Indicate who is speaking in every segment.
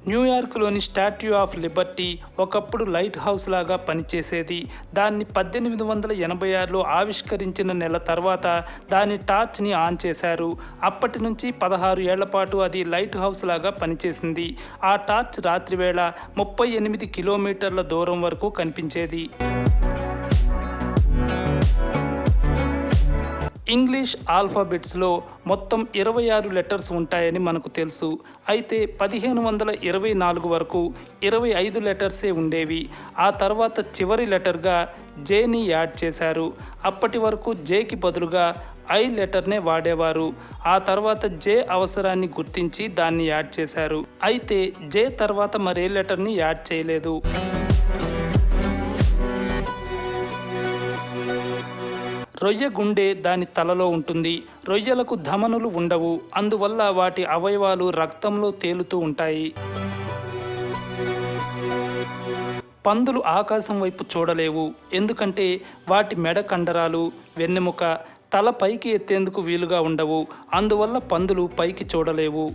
Speaker 1: న్యూయార్క్లోని statue of Liberty ఒకప్పుడు light house లాగా పనిచేసేది. దాన్ని 1886లో ఆవిష్కరించిన నెల తర్వాత దాని టార్చ్ని ఆన్ చేశారు. అప్పటి నుంచి 16 ఏళ్ల పాటు అది లైట్ హౌస్ లాగా పనిచేసింది. ఆ టార్చ్ రాత్రివేళ 38 కిలోమీటర్ల దూరం వరకు కనిపించేది. ఇంగ్లీష్ ఆల్ఫాబెట్స్లో మొత్తం 26 లెటర్స్ ఉంటాయని మనకు తెలుసు. అయితే 1524 వరకు 25 లెటర్సే ఉండేవి. ఆ తర్వాత చివరి లెటర్గా జేని యాడ్ చేశారు. అప్పటి వరకు జేకి బదులుగా ఐ లెటర్నే వాడేవారు. ఆ తర్వాత జే అవసరాన్ని గుర్తించి దాన్ని యాడ్ చేశారు. అయితే జే తర్వాత మరే లెటర్ని యాడ్ చేయలేదు. రొయ్య గుండె దాని తలలో ఉంటుంది. రొయ్యలకు ధమనులు ఉండవు. అందువల్ల వాటి అవయవాలు రక్తంలో తేలుతూ ఉంటాయి. పందులు ఆకాశం వైపు చూడలేవు. ఎందుకంటే వాటి మెడ కండరాలు, వెన్నెముక తల పైకి ఎత్తేందుకు వీలుగా ఉండవు. అందువల్ల పందులు పైకి చూడలేవు.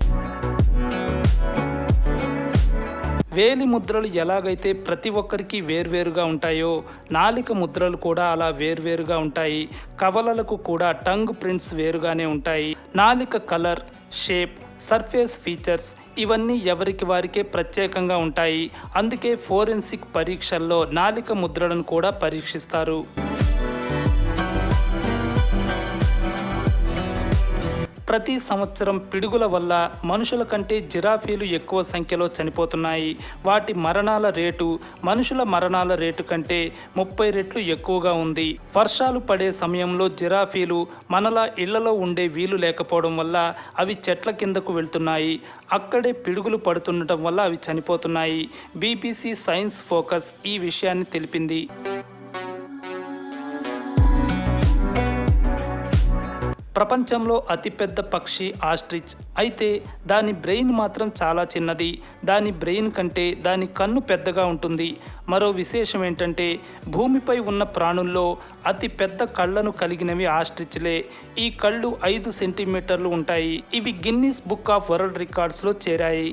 Speaker 1: వేలి ముద్రలు ఎలాగైతే ప్రతి ఒక్కరికి వేర్వేరుగా ఉంటాయో నాలిక ముద్రలు కూడా అలా వేర్వేరుగా ఉంటాయి. కవలలకు కూడా టంగ్ ప్రింట్స్ వేరుగానే ఉంటాయి. నాలిక కలర్, షేప్, సర్ఫేస్ ఫీచర్స్ ఇవన్నీ ఎవరికి వారికే ప్రత్యేకంగా ఉంటాయి. అందుకే ఫోరెన్సిక్ పరీక్షల్లో నాలిక ముద్రలను కూడా పరీక్షిస్తారు. ప్రతి సంవత్సరం పిడుగుల వల్ల మనుషుల కంటే జిరాఫీలు ఎక్కువ సంఖ్యలో చనిపోతున్నాయి. వాటి మరణాల రేటు మనుషుల మరణాల రేటు కంటే 30 రెట్లు ఎక్కువగా ఉంది. వర్షాలు పడే సమయంలో జిరాఫీలు మనలా ఇళ్లలో ఉండే వీలు లేకపోవడం వల్ల అవి చెట్ల కిందకు వెళ్తున్నాయి. అక్కడే పిడుగులు పడుతుండటం వల్ల అవి చనిపోతున్నాయి. BBC సైన్స్ ఫోకస్ ఈ విషయాన్ని తెలిపింది. ప్రపంచంలో అతిపెద్ద పక్షి ఆస్ట్రిచ్. అయితే దాని బ్రెయిన్ మాత్రం చాలా చిన్నది. దాని బ్రెయిన్ కంటే దాని కన్ను పెద్దగా ఉంటుంది. మరో విశేషం ఏంటంటే భూమిపై ఉన్న ప్రాణుల్లో అతి పెద్ద కళ్ళను కలిగినవి ఆస్ట్రిచ్లే. ఈ కళ్ళు 5 సెంటీమీటర్లు ఉంటాయి. ఇవి గిన్నిస్ బుక్ ఆఫ్ వరల్డ్ రికార్డ్స్లో చేరాయి.